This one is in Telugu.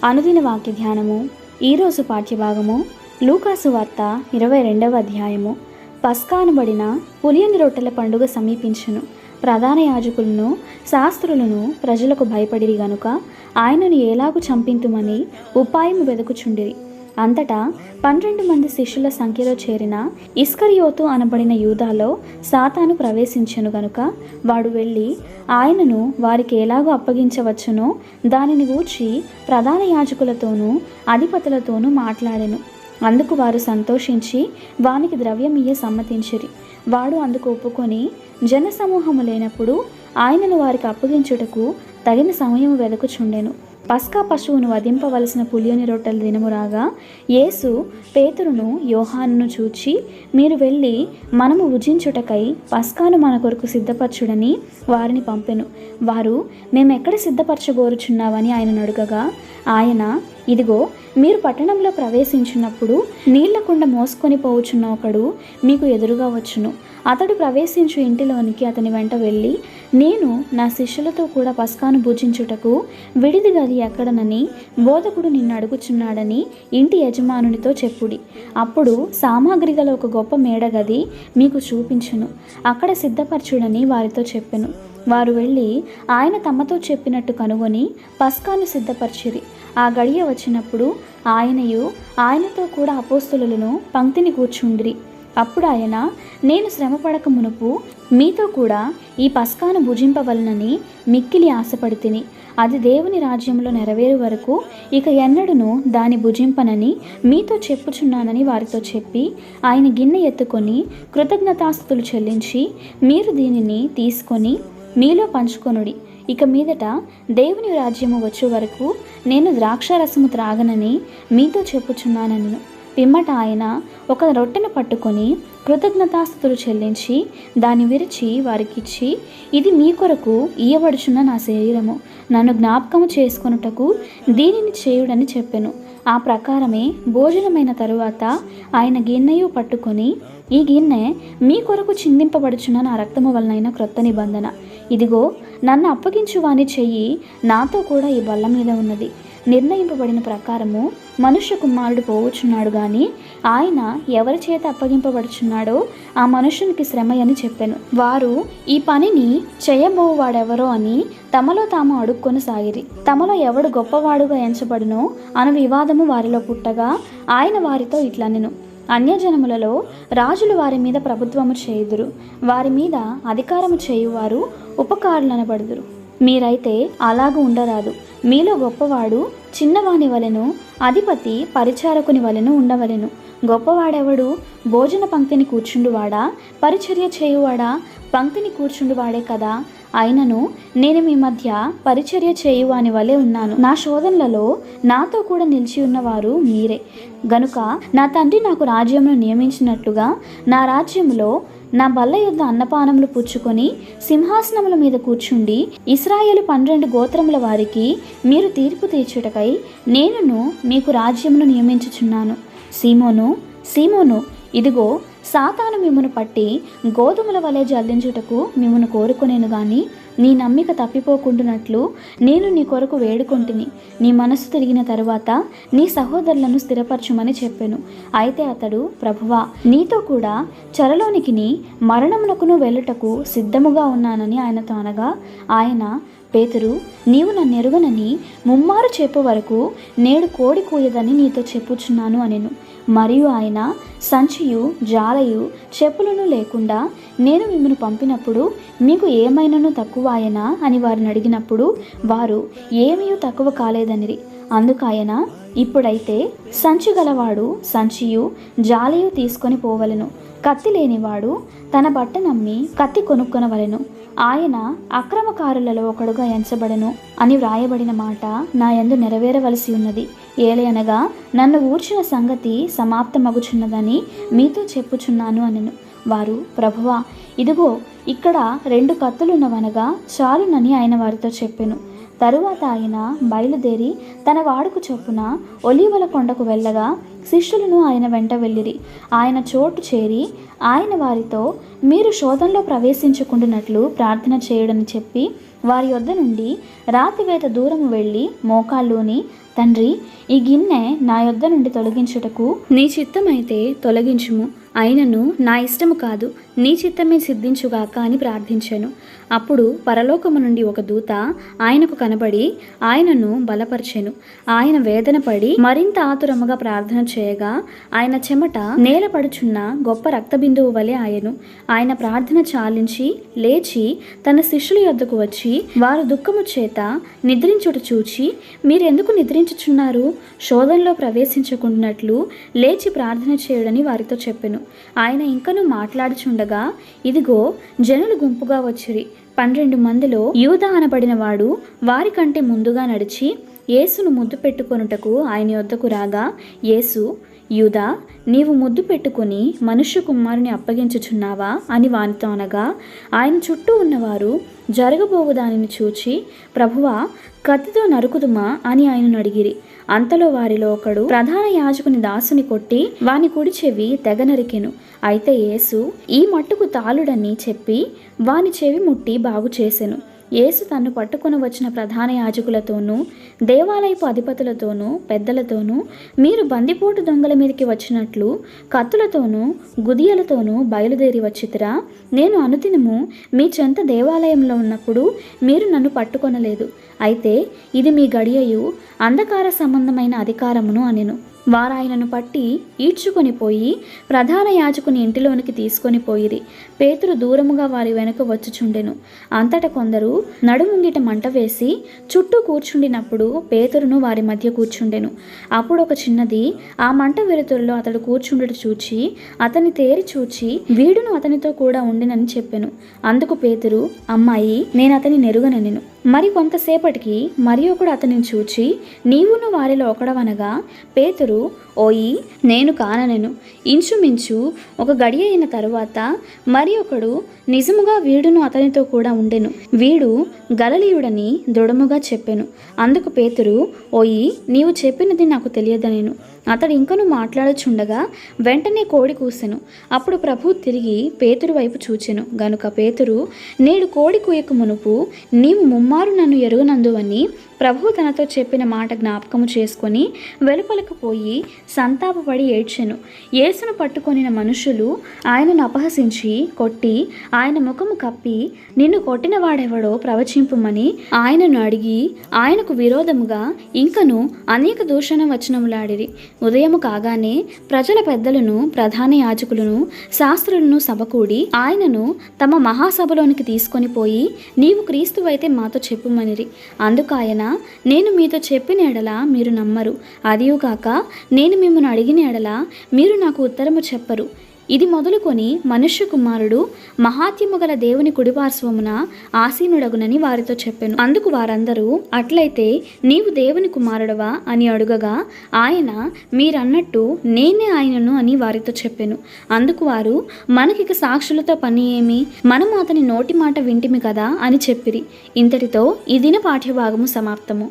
అనుదిన వాక్య ధ్యానము. ఈరోజు పాఠ్యభాగము లూకాసు వార్త 22వ అధ్యాయము. పస్కా అనబడిన పులియని రొట్టెల పండుగ సమీపించెను. ప్రధాన యాజకులను శాస్త్రులను ప్రజలకు భయపడిరి గనుక ఆయనను ఎలాగు చంపింతుమని ఉపాయము వెదుకుచుండిరి. అంతటా 12 మంది శిష్యుల సంఖ్యలో చేరిన ఇస్కరియోతు అనబడిన యూదాలో సాతాను ప్రవేశించెను గనుక వాడు వెళ్ళి ఆయనను వారికి ఎలాగో అప్పగించవచ్చునో దానిని గూర్చి ప్రధాన యాజకులతోనూ అధిపతులతోనూ మాట్లాడెను. అందుకు వారు సంతోషించి వానికి ద్రవ్యమియ్య సమ్మతించిరి. వాడు అందుకు ఒప్పుకొని జనసమూహము లేనప్పుడు ఆయనను వారికి అప్పగించుటకు తగిన సమయం వెదకుచుండెను. పస్కా పశువును వధింపవలసిన పులియని రొట్టెల దినము రాగా యేసు పేతురును యోహానును చూచి, మీరు వెళ్ళి మనము భుజించుటకై పస్కాను మన కొరకు సిద్ధపరచుడని వారిని పంపెను. వారు, మేమెక్కడ సిద్ధపరచగోరుచున్నావని ఆయనను అడుగగా ఆయన, ఇదిగో మీరు పట్టణంలో ప్రవేశించినప్పుడు నీళ్ల కుండ మోసుకొని పోవుచున్న ఒకడు మీకు ఎదురుగా వచ్చును. అతడు ప్రవేశించు ఇంటిలోనికి అతని వెంట వెళ్ళి, నేను నా శిష్యులతో కూడా పస్కాను భుజించుటకు విడిది గది ఎక్కడనని బోధకుడు నిన్ను అడుగుచున్నాడని ఇంటి యజమానునితో చెప్పుడి. అప్పుడు సామాగ్రి గల ఒక గొప్ప మేడగది మీకు చూపించును, అక్కడ సిద్ధపరచుడని వారితో చెప్పెను. వారు వెళ్ళి ఆయన తమతో చెప్పినట్టు కనుగొని పస్కాను సిద్ధపరిచిరి. ఆ గడియ వచ్చినప్పుడు ఆయనయు ఆయనతో కూడా అపోస్తలులను పంక్తిని కూర్చుండిరి. అప్పుడు ఆయన, నేను శ్రమపడక మునుపు మీతో కూడా ఈ పస్కాను భుజింపవలనని మిక్కిలి ఆశపడితిని. అది దేవుని రాజ్యంలో నెరవేరు వరకు ఇక ఎన్నడూను దాని భుజింపనని మీతో చెప్పుచున్నానని వారితో చెప్పి ఆయన గిన్నె ఎత్తుకొని కృతజ్ఞతాస్తుతులు చెల్లించి, మీరు దీనిని తీసుకొని మీలో పంచుకొనుడి. ఇక మీదట దేవుని రాజ్యము వచ్చే వరకు నేను ద్రాక్షారసము త్రాగనని మీతో చెప్పుచున్నానను. పిమ్మట ఆయన ఒక రొట్టెను పట్టుకొని కృతజ్ఞతాస్తుతులు చెల్లించి దాన్ని విరిచి వారికిచ్చి, ఇది మీ కొరకు ఇయ్యబడుచున్న నా శరీరము, నన్ను జ్ఞాపకము చేసుకొనుటకు దీనిని చేయుడని చెప్పెను. ఆ ప్రకారమే భోజనమైన తరువాత ఆయన గిన్నెయు పట్టుకొని, ఈ గిన్నె మీ కొరకు చిందింపబడుచున్న నా రక్తము వలనైన క్రొత్త నిబంధన. ఇదిగో నన్ను అప్పగించు వాని చెయ్యి నాతో కూడా ఈ బల్ల మీద ఉన్నది. నిర్ణయింపబడిన ప్రకారము మనుష్య కుమారుడు పోవచ్చున్నాడు గాని ఆయన ఎవరి చేత అప్పగింపబడుచున్నాడో ఆ మనుష్యునికి శ్రమ అని చెప్పెను. వారు ఈ పనిని చేయబోవాడెవరో అని తమలో తాము అడుక్కొని సాగిరి. తమలో ఎవడు గొప్పవాడుగా ఎంచబడునో అను వివాదము వారిలో పుట్టగా ఆయన వారితో ఇట్లనెను, అన్యజనములలో రాజులు వారి మీద ప్రభుత్వము చేయుదురు, వారి మీద అధికారము చేయువారు ఉపకారులనబడుదురు. మీరైతే అలాగూ ఉండరాదు. మీలో గొప్పవాడు చిన్నవాని వలెను, అధిపతి పరిచారకుని వలెను ఉండవలెను. గొప్పవాడెవడు? భోజన పంక్తిని కూర్చుండువాడా, పరిచర్య చేయువాడా? పంక్తిని కూర్చుండువాడే కదా. అయినను నేను మీ మధ్య పరిచర్య చేయువాని వలె ఉన్నాను. నా శోధనలలో నాతో కూడా నిలిచి ఉన్నవారు మీరే. గనుక నా తండ్రి నాకు రాజ్యమును నియమించినట్లుగా నా రాజ్యములో నా బల్ల యొద్ద అన్నపానములు పుచ్చుకొని సింహాసనముల మీద కూర్చుండి ఇశ్రాయేలు 12 గోత్రముల వారికి మీరు తీర్పు తీర్చుటకై నేనును మీకు రాజ్యమును నియమించుచున్నాను. సీమోను, సీమోను, ఇదిగో సాతాను మిమ్మును పట్టి గోధుమల వలె జల్లించుటకు మిమ్మును కోరుకొనేను గాని నీ నమ్మిక తప్పిపోకుండునట్లు నేను నీ కొరకు వేడుకొంటిని. నీ మనస్సు తిరిగిన తరువాత నీ సహోదరులను స్థిరపరచుమని చెప్పెను. అయితే అతడు, ప్రభువా, నీతో కూడా చెరలోనికిని మరణమునకును వెళ్ళుటకు సిద్ధముగా ఉన్నానని ఆయనతో అనగా ఆయన, పేతురు, నీవు నన్ను ఎరుగనని ముమ్మారు చెప్పు వరకు నేడు కోడి కూయదని నీతో చెప్పుచున్నాను అనెను. మరియు ఆయన, సంచియు జాలయు చెప్పులను లేకుండా నేను మిమ్మల్ని పంపినప్పుడు మీకు ఏమైనాను తక్కువ ఆయనా అని వారిని అడిగినప్పుడు వారు ఏమీ తక్కువ కాలేదనిరి. అందుకు ఆయన, ఇప్పుడైతే సంచి గలవాడు సంచియు జాలయు తీసుకొని పోవలెను, కత్తి లేనివాడు తన బట్ట నమ్మి కత్తి కొనుక్కొనవలెను. ఆయన అక్రమకారులలో ఒకడుగా ఎంచబడెను అని వ్రాయబడిన మాట నా యందు నెరవేరవలసి ఉన్నది. ఏలయనగా నన్ను ఊర్చిన సంగతి సమాప్తమగుచున్నదని మీతో చెప్పుచున్నాను అనెను. వారు, ప్రభువా, ఇదిగో ఇక్కడ 2 కత్తులున్నవనగా చాలునని ఆయన వారితో చెప్పెను. తరువాత ఆయన బయలుదేరి తన వాడుకు చొప్పున ఒలీవల కొండకు వెళ్ళగా శిష్యులను ఆయన వెంట వెళ్ళిరి. ఆయన చోటు చేరి ఆయన వారితో, మీరు శోధనలో ప్రవేశించకుండానట్లు ప్రార్థన చేయడని చెప్పి వారి యొద్ద నుండి రాతివేత దూరము వెళ్ళి మోకాళ్ళూని తండ్రి, ఈ గిన్నె నా యొద్ద నుండి తొలగించుటకు నీ చిత్తమైతే తొలగించుము, అయినను నా ఇష్టము కాదు, నీ చిత్తమే సిద్ధించుగాక అని ప్రార్థించాను. అప్పుడు పరలోకము నుండి ఒక దూత ఆయనకు కనబడి ఆయనను బలపరిచెను. ఆయన వేదన పడి మరింత ఆతురముగా ప్రార్థన చేయగా ఆయన చెమట నేల పడుచున్న గొప్ప రక్తబిందువు వలె ఆయను. ఆయన ప్రార్థన చాలించి లేచి తన శిష్యుల యొద్దకు వచ్చి వారు దుఃఖము చేత నిద్రించుట చూచి, మీరెందుకు నిద్రించుచున్నారు? శోధనలో ప్రవేశించకుండానట్లు లేచి ప్రార్థన చేయుడని వారితో చెప్పెను. ఆయన ఇంకనూ మాట్లాడుచుండగా ఇదిగో జనులు గుంపుగా వచ్చిరి. 12 మందిలో యూదా అనబడిన వాడు వారికంటే ముందుగా నడిచి యేసును ముద్దు పెట్టుకొనుటకు ఆయన యొద్దకు రాగా, యేసు, యూదా, నీవు ముద్దు పెట్టుకుని మనుష్య కుమారుని అప్పగించుచున్నావా అని వానితో అనగా, ఆయన చుట్టూ ఉన్నవారు జరగబోవు దానిని చూచి, ప్రభువా, కత్తితో నరుకుదుమా అని ఆయనను అడిగిరి. అంతలో వారిలో ఒకడు ప్రధాన యాజకుని దాసుని కొట్టి వాని కుడి చెవి తెగ నరికెను. అయితే యేసు ఈ మట్టుకు తాళుడని చెప్పి వాని చెవి ముట్టి బాగు చేసెను. యేసు తన్ను పట్టుకొని వచ్చిన ప్రధాన యాజకులతోనూ దేవాలయపు అధిపతులతోనూ పెద్దలతోనూ, మీరు బందిపోటు దొంగల మీదకి వచ్చినట్లు కత్తులతోనూ గుదియలతోనూ బయలుదేరి వచ్చితిరా? నేను అనుదినము మీ చెంత దేవాలయంలో ఉన్నప్పుడు మీరు నన్ను పట్టుకొనలేదు. అయితే ఇది మీ గడియయు అంధకార సంబంధమైన అధికారమును అనెను. వారాయనను పట్టి ఈడ్చుకొని పోయి ప్రధాన యాజకుని ఇంటిలోనికి తీసుకొని పోయిరి. పేతురు దూరముగా వారి వెనుక వచ్చుచుండెను. అంతట కొందరు నడుముంగిట మంట వేసి చుట్టూ కూర్చుండినప్పుడు పేతురును వారి మధ్య కూర్చుండెను. అప్పుడు ఒక చిన్నది ఆ మంట వెలుతురులో అతడు కూర్చుండుట చూచి అతని తేరి చూచి వీడును అతనితో కూడా ఉండినని చెప్పెను. అందుకు పేతురు, అమ్మాయి, నేను అతని నెరుగనెను. మరి కొంతసేపటికి మరి ఒకడు అతనిని చూచి, నీవును వారిలో ఒకడవనగా పేతురు, ఓయి, నేను కాననెను. ఇంచుమించు ఒక గడియ అయిన తరువాత మరి ఒకడు, నిజముగా వీడును అతనితో కూడా ఉండెను, వీడు గలిలయుడని దృఢముగా చెప్పెను. అందుకు పేతురు, ఓయి, నీవు చెప్పినది నాకు తెలియదనెను. అతడు ఇంకను మాట్లాడుచుండగా వెంటనే కోడి కూసెను. అప్పుడు ప్రభు తిరిగి పేతురు వైపు చూచెను గనుక పేతురు, నేడు కోడి కూయక మునుపు నీవు ముమ్మారు నన్ను ఎరుగనందువని ప్రభు తనతో చెప్పిన మాట జ్ఞాపకము చేసుకొని వెలుపలకు పోయి సంతాపపడి ఏడ్చెను. యేసును పట్టుకొనిన మనుషులు ఆయనను అపహసించి కొట్టి ఆయన ముఖము కప్పి, నిన్ను కొట్టిన వాడెవడో ప్రవచింపుమని ఆయనను అడిగి ఆయనకు విరోధముగా ఇంకను అనేక దూషణ వచనములాడిరి. ఉదయము కాగానే ప్రజల పెద్దలను ప్రధాన యాజకులను శాస్త్రులను సభకూడి ఆయనను తమ మహాసభలోనికి తీసుకొని పోయి, నీవు క్రీస్తువైతే మాతో చెప్పుమనిరి. అందుకు ఆయన, నేను మీతో చెప్పిన ఎడల మీరు నమ్మరు, అదియుగాక నేను మిమ్మల్ని అడిగిన ఎడల మీరు నాకు ఉత్తరము చెప్పరు. ఇది మొదలుకొని మనుష్య కుమారుడు మహాత్యము గల దేవుని కుడిపార్శ్వమున ఆసీనుడగునని వారితో చెప్పెను. అందుకు వారందరూ, అట్లయితే నీవు దేవుని కుమారుడవా అని అడుగగా ఆయన, మీరన్నట్టు నేనే ఆయనను అని వారితో చెప్పెను. అందుకు వారు, మనకిక సాక్షులతో పని ఏమి? మనము అతని నోటి మాట వింటిమి కదా అని చెప్పిరి. ఇంతటితో ఈ దిన పాఠ్యభాగము సమాప్తము.